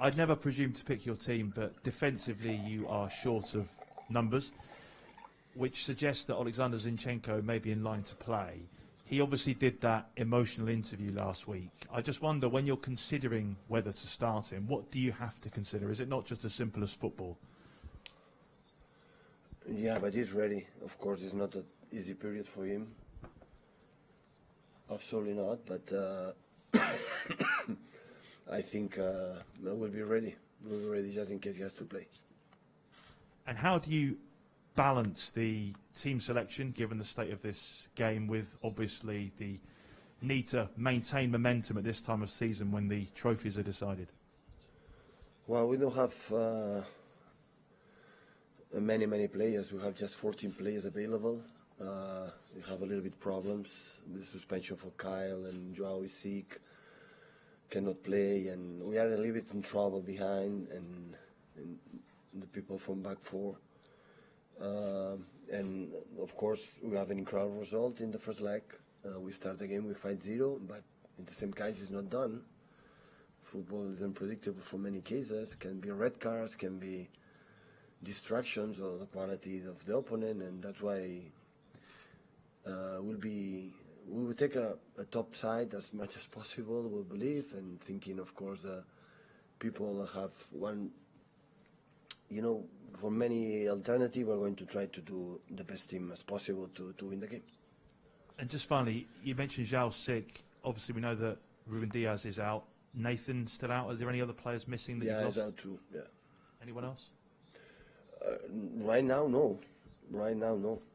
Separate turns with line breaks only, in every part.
I'd never presume to pick your team, but defensively you are short of numbers, which suggests that Alexander Zinchenko may be in line to play. He obviously did that emotional interview last week. I just wonder, when you're considering whether to start him, what do you have to consider? Is it not just as simple as football?
Yeah, but he's ready. Of course, it's not an easy period for him. Absolutely not, but I think we'll be ready. We'll be ready just in case he has to play.
And how do you balance the team selection, given the state of this game, with obviously the need to maintain momentum at this time of season when the trophies are decided?
Well, we don't have many players. We have just 14 players available. We have a little bit problems with suspension for Kyle, and Joao is sick, cannot play, and we are a little bit in trouble behind, and the people from back four. And of course, we have an incredible result in the first leg. We start the game with 5-0, but in the same case, it's not done. Football is unpredictable for many cases. Can be red cards, can be distractions or the quality of the opponent, and that's why we will take a top side as much as possible, we believe, and thinking, of course, people have one, for many alternatives, we're going to try to do the best team as possible to win the game.
And just finally, you mentioned João sick. Obviously, we know that Ruben Diaz is out. Nathan still out. Are there any other players missing that you've lost?
Yeah, he's out too, yeah.
Anyone else?
Right now, no.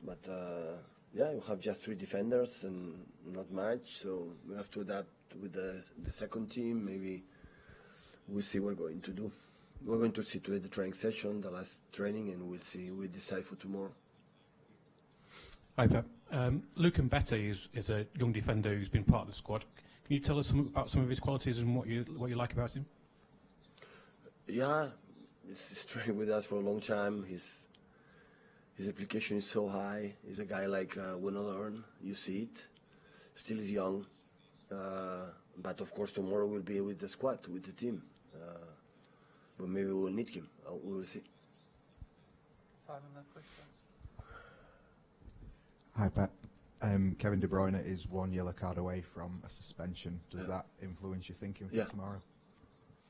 But yeah, we have just 3 defenders and not much, so we have to adapt with the second team. Maybe we'll see what we're going to do. We're going to see today the training session, the last training, and we'll see. We'll decide for tomorrow.
Hi, Pep. Luke Mbete is a young defender who's been part of the squad. Can you tell us about some of his qualities and what you like about him?
Yeah, he's trained with us for a long time. His application is so high. He's a guy like wanna learn. You see it. Still is young, but of course tomorrow we'll be with the squad, with the team. But maybe we'll need him. We will see.
Simon, that question.
Hi, Pep. Kevin De Bruyne is 1 yellow card away from a suspension. Does that influence your thinking for tomorrow?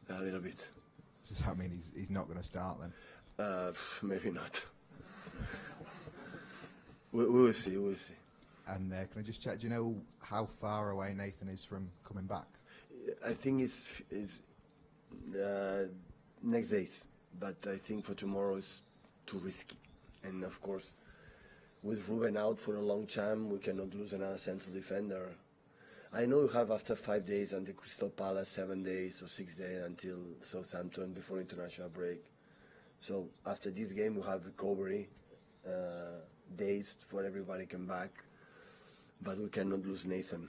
A little bit.
Does that mean he's not going to start then?
Maybe not. we will see. We will see.
And can I just check? Do you know how far away Nathan is from coming back?
I think it's next days, but I think for tomorrow is too risky. And of course, with Ruben out for a long time, we cannot lose another central defender. I know you have after 5 days and the Crystal Palace 7 days or 6 days until Southampton before international break. So after this game, we have recovery days for everybody come back, but we cannot lose Nathan.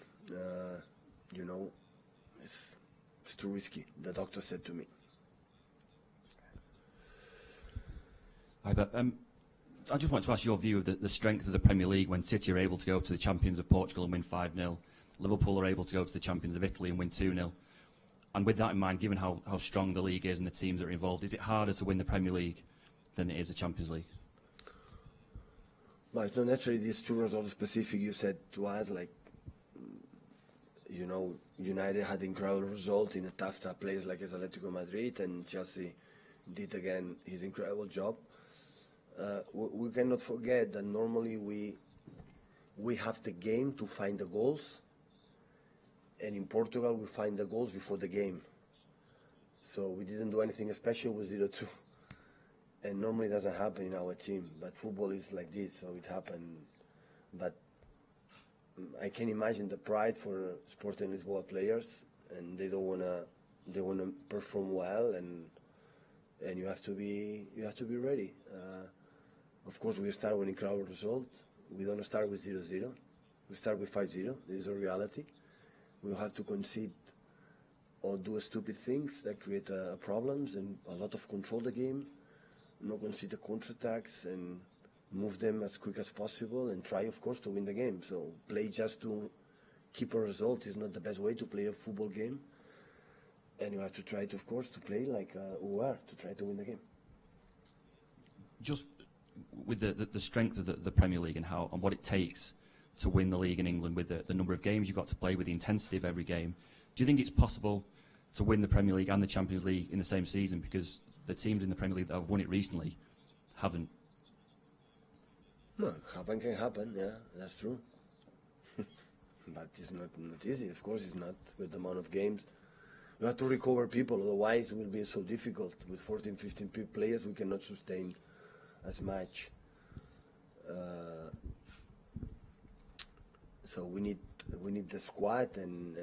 It's too risky. The doctor said to me.
Hi, Pep. I just want to ask your view of the strength of the Premier League when City are able to go to the champions of Portugal and win 5-0. Liverpool are able to go to the champions of Italy and win 2-0. And with that in mind, given how strong the league is and the teams that are involved, is it harder to win the Premier League than it is the Champions League?
Well, it's not necessarily these 2 results specific you said to us, like, United had incredible result in a tough place like Atletico Madrid, and Chelsea did again his incredible job. We cannot forget that normally we have the game to find the goals, and in Portugal we find the goals before the game. So we didn't do anything special with 0-2, and normally it doesn't happen in our team. But football is like this, so it happened. But I can imagine the pride for Sporting Lisboa players, and they wanna perform well, and you have to be ready. Of course, we start with an incredible result. We don't start with 0-0. We start with 5-0. This is a reality. We have to concede or do stupid things that create problems and a lot of control the game, not concede the counterattacks and move them as quick as possible and try, of course, to win the game. So play just to keep a result is not the best way to play a football game. And you have to try to, of course, to play like we are, to try to win the game.
Just with the strength of the Premier League and what it takes to win the league in England, with the number of games you've got to play, with the intensity of every game, do you think it's possible to win the Premier League and the Champions League in the same season? Because the teams in the Premier League that have won it recently haven't.
No, happen can happen, yeah, that's true. But it's not easy, of course it's not, with the amount of games. We have to recover people, otherwise it will be so difficult. With 14, 15 players, we cannot sustain as much. So we need the squad and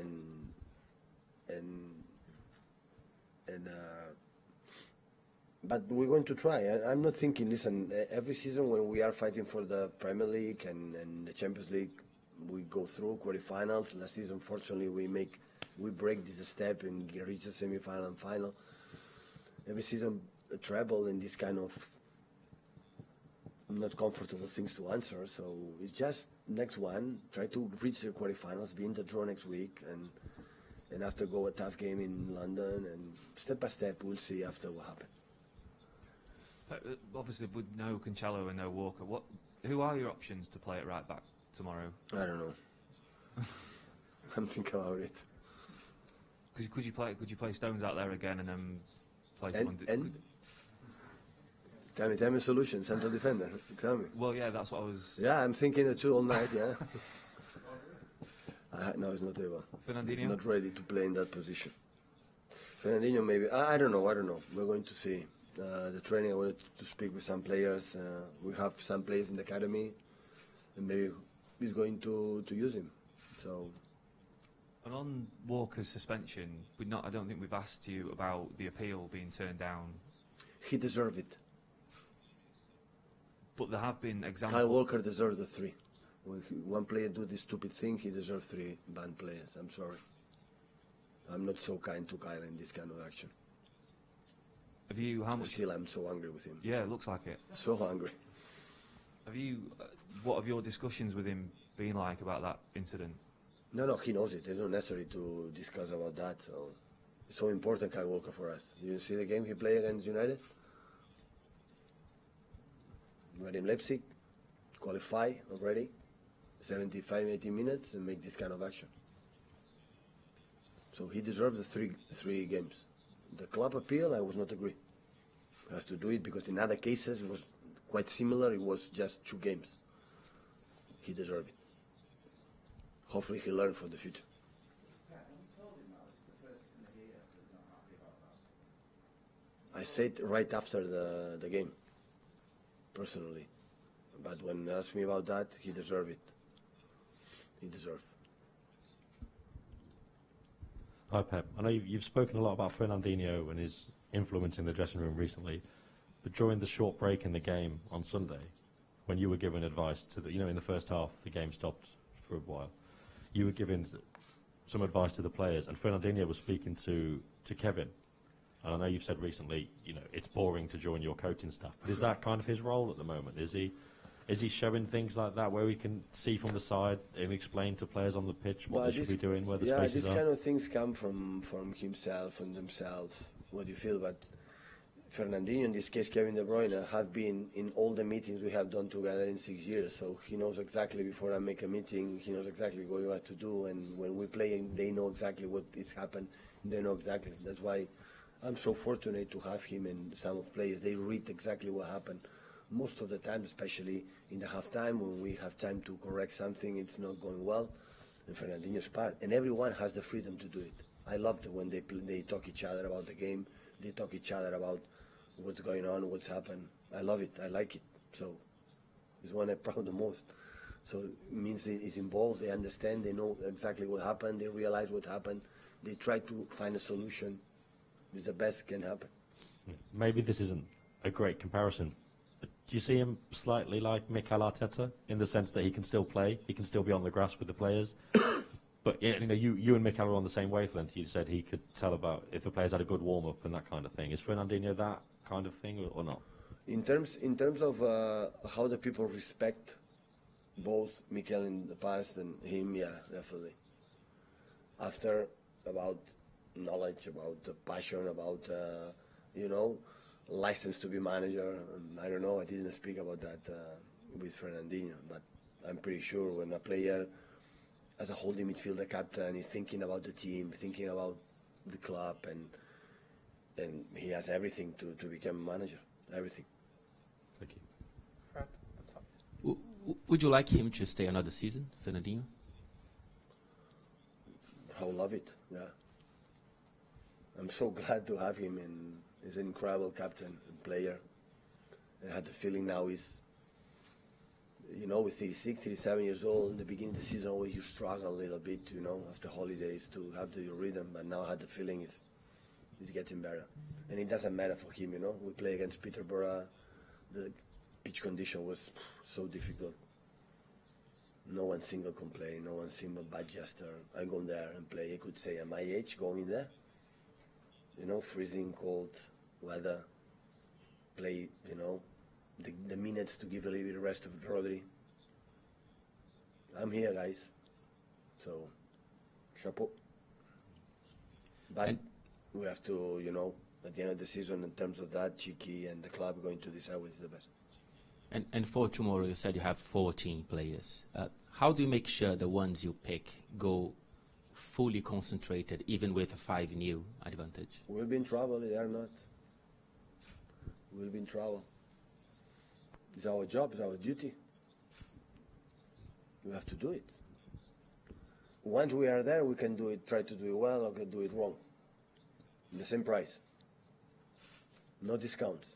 but we're going to try. I'm not thinking. Listen, every season when we are fighting for the Premier League and the Champions League, we go through quarterfinals. Last season, fortunately, we break this step and reach the semi-final and final. Every season, a treble and this kind of not comfortable things to answer. So it's just next one, try to reach the quarterfinals, be in the draw next week, and after go a tough game in London, and step by step we'll see after what happens.
Obviously, with no Cancelo and no Walker, who are your options to play at right back tomorrow?
I don't know. I'm thinking about it.
Could you play Stones out there again and then play someone?
Tell me a solution, central defender. Tell me.
Well, yeah, that's what I was.
Yeah, I'm thinking it too all night. Yeah. No, it's not able.
Fernandinho?
He's not ready to play in that position. Fernandinho, maybe. I don't know. We're going to see. The training, I wanted to speak with some players. We have some players in the academy, and maybe he's going to use him. So.
And on Walker's suspension, I don't think we've asked you about the appeal being turned down.
He deserved it.
But there have been examples.
Kyle Walker deserved the 3. When one player do this stupid thing, he deserved 3 banned players. I'm sorry. I'm not so kind to Kyle in this kind of action.
Have you? How much?
Still, I'm so angry with him.
Yeah, it looks like it.
So angry.
Have you? What have your discussions with him been like about that incident?
No, he knows it. It's not necessary to discuss about that. So, it's so important, Kyle Walker, for us. You see the game he played against United? We're in Leipzig, qualify already, 75, 80 minutes, and make this kind of action. So he deserves the three games. The club appeal, I was not agree. He has to do it because in other cases it was quite similar. It was just 2 games. He deserved it. Hopefully he learned for the future. I said right after the game, personally. But when they asked me about that, he deserved it. He deserved.
Hi, Pep. I know you've spoken a lot about Fernandinho and his influence in the dressing room recently, but during the short break in the game on Sunday, when you were giving advice to in the first half, the game stopped for a while, you were giving some advice to the players, and Fernandinho was speaking to Kevin. And I know you've said recently, it's boring to join your coaching staff, but is that kind of his role at the moment? Is he showing things like that where we can see from the side and explain to players on the pitch what they should be doing, where the spaces
these
are?
kind of things come from himself and themselves, what you feel. But Fernandinho, in this case Kevin De Bruyne, have been in all the meetings we have done together in 6 years. So he knows exactly before I make a meeting, he knows exactly what you have to do. And when we play, they know exactly what is happened. They know exactly. That's why I'm so fortunate to have him and some of players. They read exactly what happened. Most of the time, especially in the halftime, when we have time to correct something, it's not going well. And Fernandinho's part. And everyone has the freedom to do it. I loved it when they talk each other about the game. They talk each other about what's going on, what's happened. I love it. I like it. So it's one I'm proud the most. So it means he's involved. They understand. They know exactly what happened. They realize what happened. They try to find a solution. It's the best that can happen.
Maybe this isn't a great comparison, but do you see him slightly like Mikel Arteta in the sense that he can still play, he can still be on the grass with the players? But you and Mikel are on the same wavelength. You said he could tell about if the players had a good warm-up and that kind of thing. Is Fernandinho that kind of thing or not?
In terms of how the people respect both Mikel in the past and him, yeah, definitely. After about knowledge, about passion, about license to be manager. I don't know. I didn't speak about that with Fernandinho, but I'm pretty sure when a player, as a holding midfielder captain, is thinking about the team, thinking about the club, and he has everything to become a manager. Everything.
Thank you.
Fred, what's up?
Would you like him to stay another season, Fernandinho?
I would love it. Yeah. I'm so glad to have him, and he's an incredible captain and player. I had the feeling now he's, with 36, 37 years old, in the beginning of the season, always you struggle a little bit, after holidays to have the rhythm. But now I had the feeling he's getting better. And it doesn't matter for him, We play against Peterborough. The pitch condition was so difficult. No one single complaint, no one single bad gesture. I go there and play. I could say at my age, going there, freezing, cold weather, play, the minutes to give a little bit of rest of Rodri. I'm here, guys. So, chapeau. But we have to, at the end of the season, in terms of that, Chiki and the club going to decide what is the best.
And for tomorrow, you said you have 14 players. How do you make sure the ones you pick go fully concentrated, even with a 5-0 advantage?
We'll be in trouble if they are not. We'll be in trouble. It's our job, it's our duty. We have to do it. Once we are there, we can do it, try to do it well, or can do it wrong. The same price. No discounts.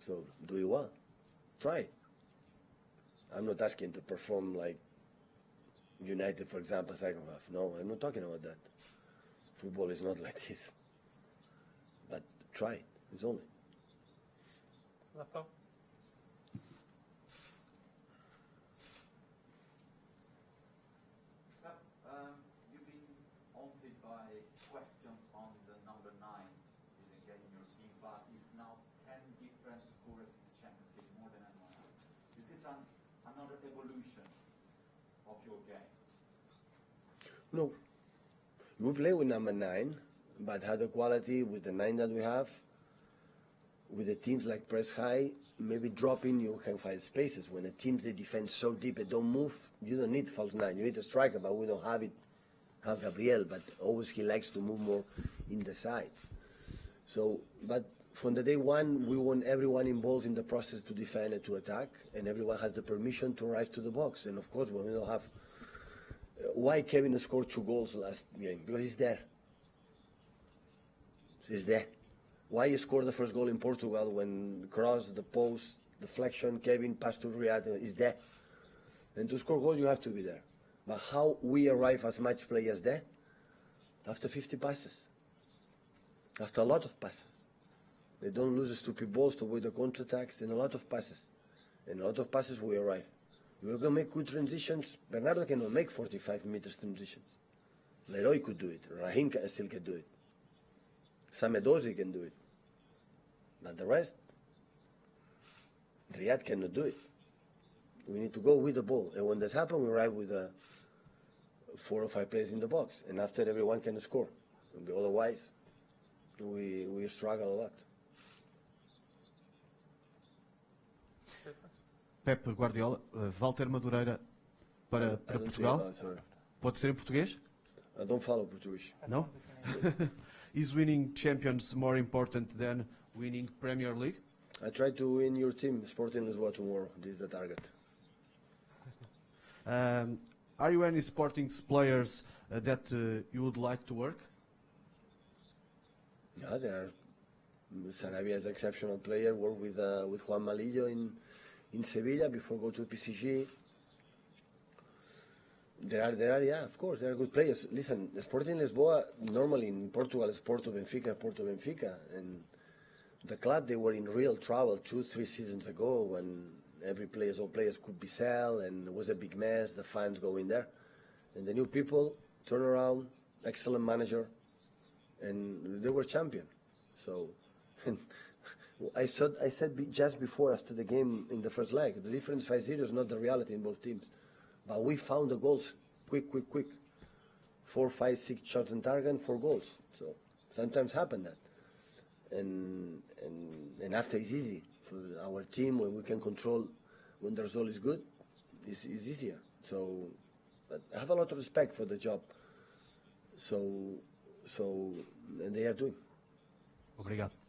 So do it well. Try it. I'm not asking to perform like United, for example, second half. No, I'm not talking about that. Football is not like this. But try it. It's only.
Rafa?
You've been haunted by questions on the number 9 didn't get in your team, but it's now 10 different scorers in the Champions League, more than anyone else. Is this another evolution of your game?
No. We play with number 9, but had the quality with the 9 that we have. With the teams like press high, maybe dropping, you can find spaces. When the teams, they defend so deep and don't move, you don't need false 9. You need a striker, but we don't have it. Have Gabriel, but always he likes to move more in the sides. So, but from the day one, we want everyone involved in the process to defend and to attack, and everyone has the permission to arrive to the box. And of course, when we don't have, why Kevin scored 2 goals last game? Because he's there. He's there. Why he scored the first goal in Portugal when cross, the post, deflection, Kevin passed to Riyad, is there. And to score goals, you have to be there. But how we arrive as match players there? After 50 passes. After a lot of passes. They don't lose the stupid balls to avoid the counterattacks, and a lot of passes. And a lot of passes we arrive. If we're going to make good transitions, Bernardo cannot make 45 meters transitions. Leroy could do it. Raheem still can do it. Samedozi can do it. Not the rest. Riyad cannot do it. We need to go with the ball. And when this happens, we arrive with 4 or 5 players in the box. And after, everyone can score. And otherwise, we struggle a lot.
Pep Guardiola, Walter Madureira para Portugal. Pode ser em português?
I don't follow Portuguese.
No? Is winning Champions more important than winning Premier League?
I try to win your team, Sporting Lisbon, tomorrow. This is the target.
Are you any Sporting's players that you would like to work?
Yeah, there are. Sarabia is an exceptional player. Worked with Juan Malillo in Sevilla before go to PSG. There are, yeah, of course, there are good players. Listen, Sporting Lisboa, normally in Portugal, is Porto Benfica. And the club, they were in real trouble 2-3 seasons ago when all players could be sold, and it was a big mess, the fans go in there. And the new people turn around, excellent manager, and they were champion. So, I said just before, after the game in the first leg, the difference 5-0 is not the reality in both teams. But we found the goals quick. 4, 5, 6 shots on target and 4 goals. So sometimes happen that. And after it's easy for our team when we can control when the result is good, it's easier. So, but I have a lot of respect for the job. So, and they are doing.
Obrigado.